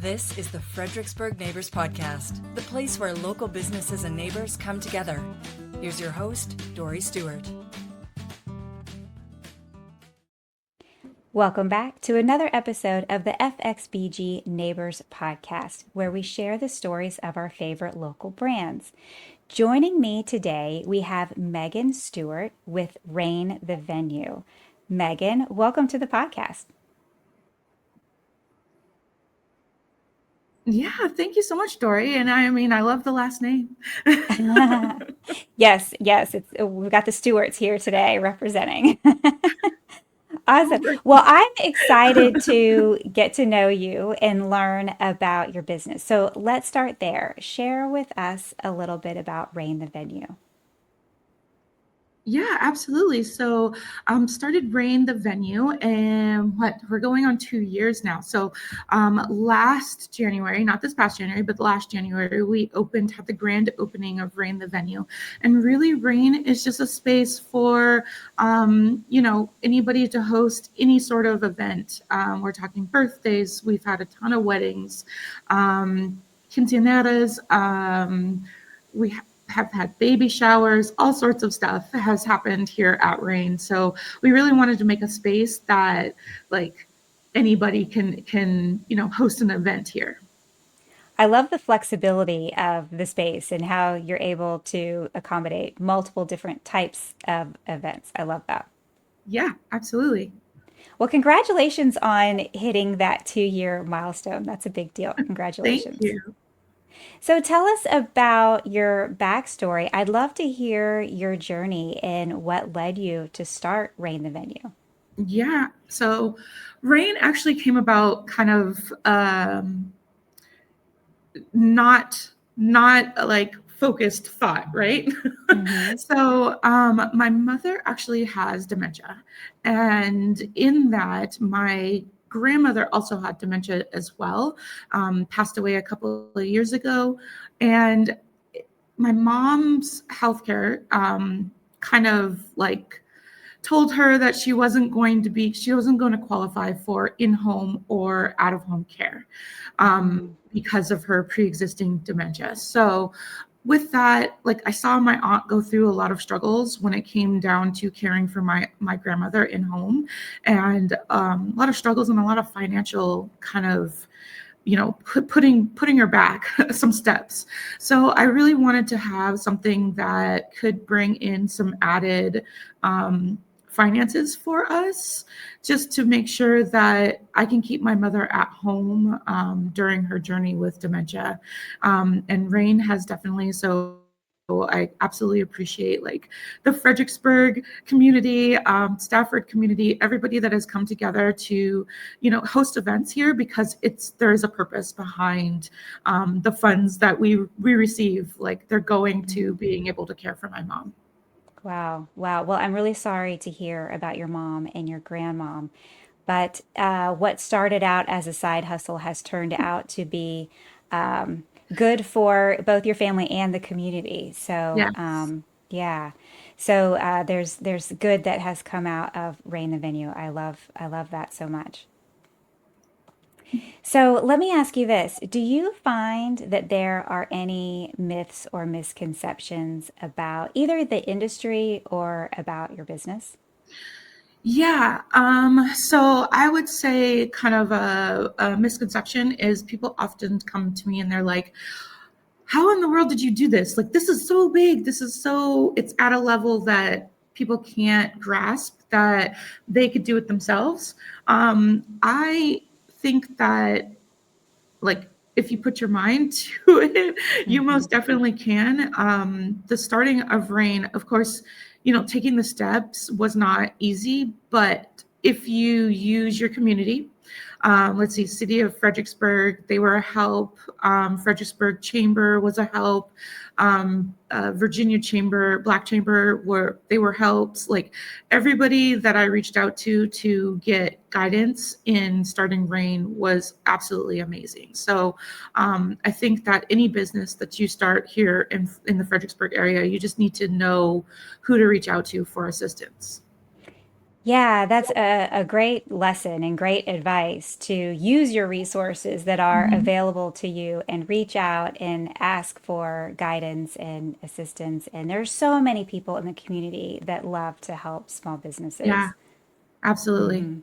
This is the Fredericksburg Neighbors Podcast, the place where local businesses and neighbors come together. Here's your host, Dory Stewart. Welcome back to another episode of the FXBG Neighbors Podcast, where we share the stories of our favorite local brands. Joining me today, we have Megan Stewart with Rain the Venue. Megan, welcome to the podcast. Yeah, thank you so much, Dory. And I love the last name. Yes, we've got the Stewarts here today representing. Awesome. Well, I'm excited to get to know you and learn about your business. So let's start there. Share with us a little bit about Rain the Venue. Yeah, absolutely. So started Rain the Venue, and we're going on 2 years now. So last January, not this past January, but last January, we had the grand opening of Rain the Venue. And really, Rain is just a space for anybody to host any sort of event. We're talking birthdays. We've had a ton of weddings, quinceañeras. We have had baby showers, all sorts of stuff has happened here at Rain. So we really wanted to make a space that like anybody can host an event here. I love the flexibility of the space and how you're able to accommodate multiple different types of events. I love that. Yeah, absolutely. Well, congratulations on hitting that 2-year milestone. That's a big deal. Thank Congratulations. you. So tell us about your backstory. I'd love to hear your journey and what led you to start Rain the Venue. Yeah. So Rain actually came about kind of not like focused thought, right? Mm-hmm. So my mother actually has dementia, and in that my grandmother also had dementia as well, passed away a couple of years ago, and my mom's healthcare kind of like told her that she wasn't going to qualify for in-home or out-of-home care because of her pre-existing dementia. So with that, like I saw my aunt go through a lot of struggles when it came down to caring for my grandmother in home, and a lot of struggles and a lot of financial kind of putting her back some steps. So I really wanted to have something that could bring in some added finances for us, just to make sure that I can keep my mother at home during her journey with dementia. And Rain has definitely I absolutely appreciate like the Fredericksburg community, Stafford community, everybody that has come together to, host events here, because there is a purpose behind the funds that we receive. Like they're going to being able to care for my mom. Wow. Wow. Well, I'm really sorry to hear about your mom and your grandmom, but what started out as a side hustle has turned out to be good for both your family and the community. So, Yes. yeah. So there's good that has come out of Rain the Venue. I love that so much. So let me ask you this. Do you find that there are any myths or misconceptions about either the industry or about your business? Yeah. So I would say kind of a misconception is people often come to me and they're like, how in the world did you do this? Like, this is so big. It's at a level that people can't grasp that they could do it themselves. I think that, like, if you put your mind to it, you Mm-hmm. most definitely can. The starting of Rain, of course, taking the steps was not easy, but if you use your community, let's see, City of Fredericksburg, they were a help. Fredericksburg Chamber was a help. Virginia Chamber, Black Chamber, they were helps. Like everybody that I reached out to get guidance in starting Rain was absolutely amazing. So I think that any business that you start here in the Fredericksburg area, you just need to know who to reach out to for assistance. Yeah, that's a great lesson and great advice to use your resources that are Mhm. available to you and reach out and ask for guidance and assistance. And there's so many people in the community that love to help small Yeah, businesses. absolutely. hmm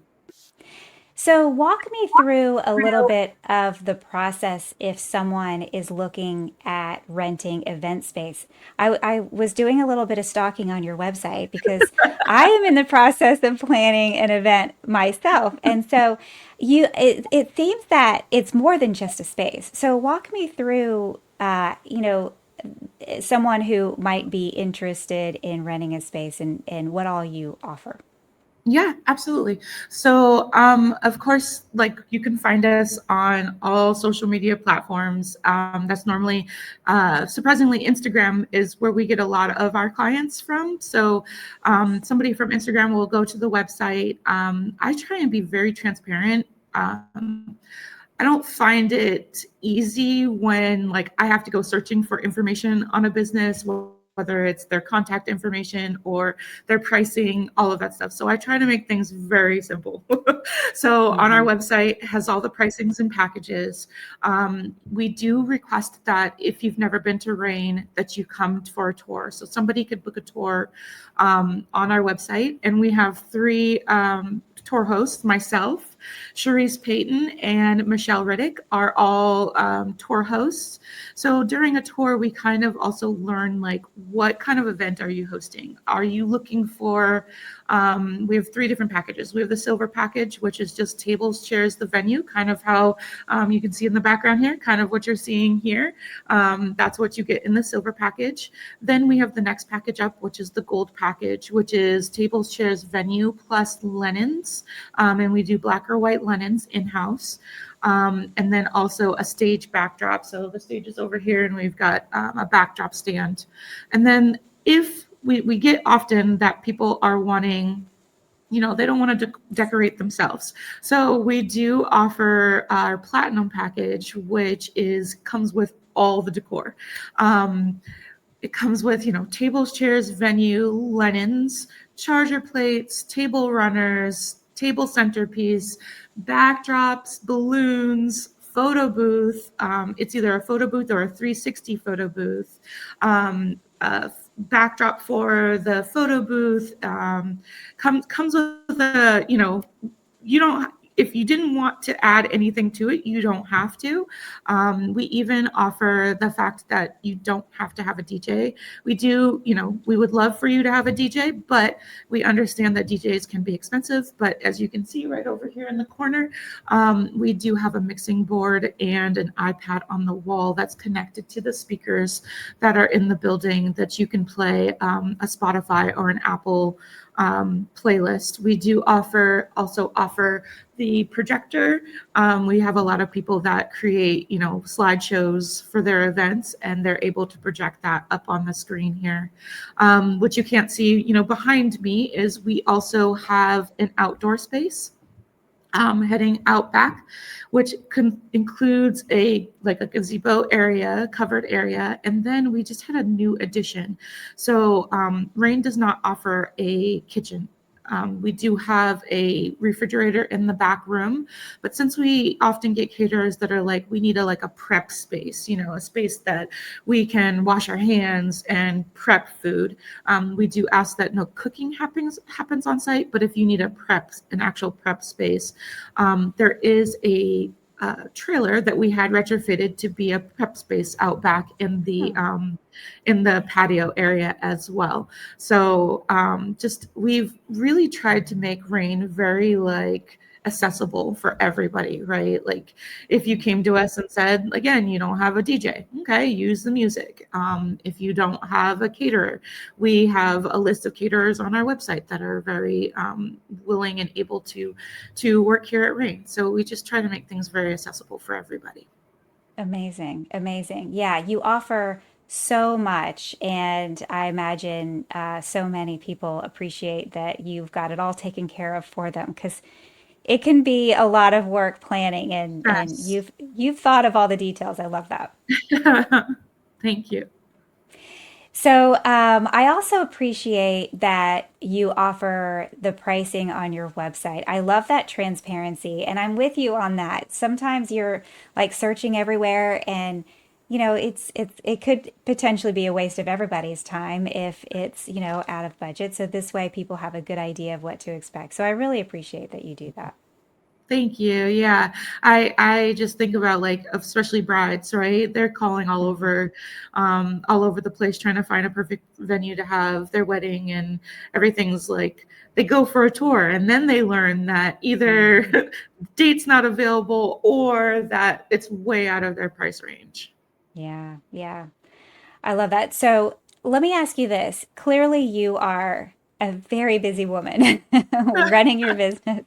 So, walk me through a little bit of the process if someone is looking at renting event space. I was doing a little bit of stalking on your website because I am in the process of planning an event myself. And so, it seems that it's more than just a space. So, walk me through, someone who might be interested in renting a space and what all you offer. Yeah, absolutely. So, of course, like you can find us on all social media platforms. That's normally, surprisingly, Instagram is where we get a lot of our clients from. So, somebody from Instagram will go to the website. I try and be very transparent. I don't find it easy when like I have to go searching for information on a business, whether it's their contact information or their pricing, all of that stuff. So I try to make things very simple. So on our hmm website has all the pricings and packages. We do request that if you've never been to Rain, that you come for a tour. So somebody could book a tour on our website, and we have three tour hosts, myself, Cherise Payton, and Michelle Riddick are all tour hosts. So during a tour, we kind of also learn like what kind of event are you hosting? Are you looking for? We have three different packages. We have the silver package, which is just tables, chairs, the venue, kind of how you can see in the background here, kind of what you're seeing here. That's what you get in the silver package. Then we have the next package up, which is the gold package, which is tables, chairs, venue, plus linens. And we do black or white linens in-house. And then also a stage backdrop. So the stage is over here, and we've got a backdrop stand. And then if we get often that people are wanting, they don't want to decorate themselves. So we do offer our platinum package, which is comes with all the decor. It comes with, tables, chairs, venue, linens, charger plates, table runners, table centerpiece, backdrops, balloons, photo booth. It's either a photo booth or a 360 photo booth. A backdrop for the photo booth. Comes with a, you don't, if you didn't want to add anything to it, you don't have to. We even offer the fact that you don't have to have a DJ. We do, we would love for you to have a DJ, but we understand that DJs can be expensive. But as you can see right over here in the corner, we do have a mixing board and an iPad on the wall that's connected to the speakers that are in the building that you can play a Spotify or an Apple playlist. We do also offer the projector. We have a lot of people that create, slideshows for their events, and they're able to project that up on the screen here. What you can't see, behind me is we also have an outdoor space heading out back, which includes a gazebo area, covered area, and then we just had a new addition. So Rain does not offer a kitchen. We do have a refrigerator in the back room, but since we often get caterers that are like, we need a prep space, a space that we can wash our hands and prep food. We do ask that no cooking happens on site, but if you need an actual prep space, there is a trailer that we had retrofitted to be a prep space out back in the patio area as well. So just we've really tried to make Rain very accessible for everybody, right? Like if you came to us and said, again, you don't have a DJ, okay, use the music. If you don't have a caterer, we have a list of caterers on our website that are very willing and able to work here at Rain. So we just try to make things very accessible for everybody. Amazing, amazing. Yeah, you offer so much, and I imagine so many people appreciate that you've got it all taken care of for them because it can be a lot of work planning, and Yes. you've thought of all the details. I love that. Thank you. So I also appreciate that you offer the pricing on your website. I love that transparency, and I'm with you on that. Sometimes you're like searching everywhere, and it could potentially be a waste of everybody's time if it's out of budget. So this way, people have a good idea of what to expect. So I really appreciate that you do that. Thank you. Yeah. I just think about like especially brides, right? They're calling all over the place trying to find a perfect venue to have their wedding, and everything's like they go for a tour and then they learn that either date's not available or that it's way out of their price range. Yeah, yeah. I love that. So let me ask you this. Clearly, you are a very busy woman running your business.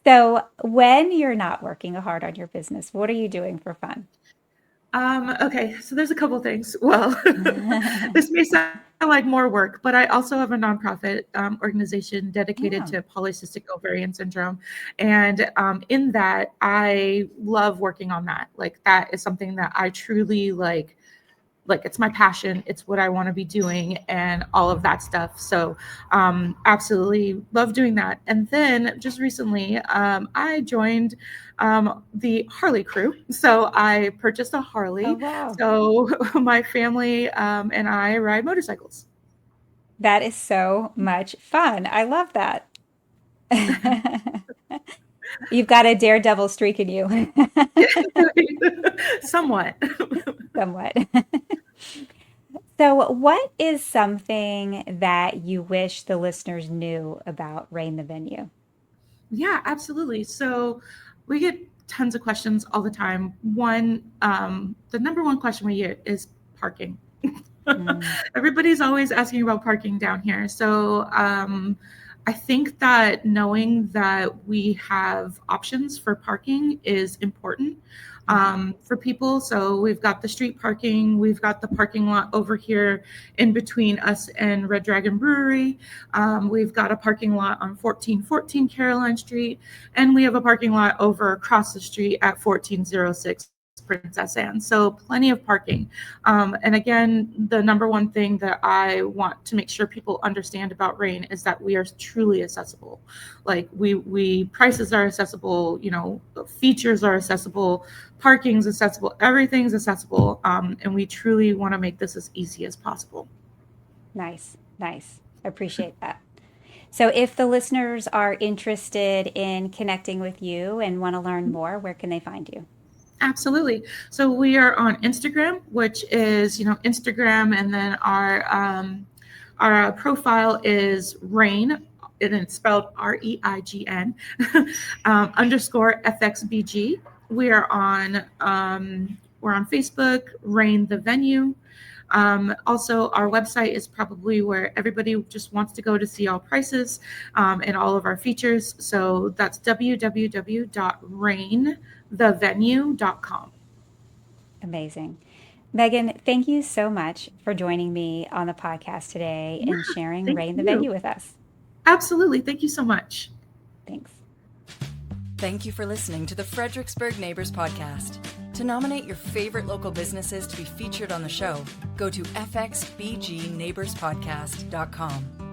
So when you're not working hard on your business, what are you doing for fun? Okay, so there's a couple things. Well, this may sound like more work, but I also have a nonprofit organization dedicated Yeah. to polycystic ovarian syndrome. And in that, I love working on that. Like, that is something that I truly like it's my passion, it's what I want to be doing and all of that stuff. So absolutely love doing that. And then just recently I joined the Harley crew. So I purchased a Oh, Harley, wow. so my family and I ride motorcycles. That is so much fun. I love that. You've got a daredevil streak in you, Somewhat. somewhat. So, what is something that you wish the listeners knew about Rain the Venue? Yeah, absolutely. So we get tons of questions all the time. The number one question we get is parking. Mm, Everybody's always asking about parking down here. So I think that knowing that we have options for parking is important for people. So we've got the street parking, we've got the parking lot over here in between us and Red Dragon Brewery. We've got a parking lot on 1414 Caroline Street, and we have a parking lot over across the street at 1406 Princess Anne. So plenty of parking. And again, the number one thing that I want to make sure people understand about Rain is that we are truly accessible. Like we prices are accessible, features are accessible, parking's accessible, everything's accessible. And we truly want to make this as easy as possible. nice, nice. I appreciate that. So, if the listeners are interested in connecting with you and want to learn more, where can they find you? Absolutely. So we are on Instagram, which is, Instagram, and then our profile is Rain, and it's spelled REIGN underscore FXBG. We are on we're on Facebook, Rain the Venue. Also, our website is probably where everybody just wants to go to see all prices and all of our features. So that's www.rainthevenue.com. Amazing. Megan, thank you so much for joining me on the podcast today Yeah, and sharing thank Rain the you. Venue with us. Absolutely. Thank you so much. Thanks. Thank you for listening to the Fredericksburg Neighbors Podcast. To nominate your favorite local businesses to be featured on the show, go to fxbgneighborspodcast.com.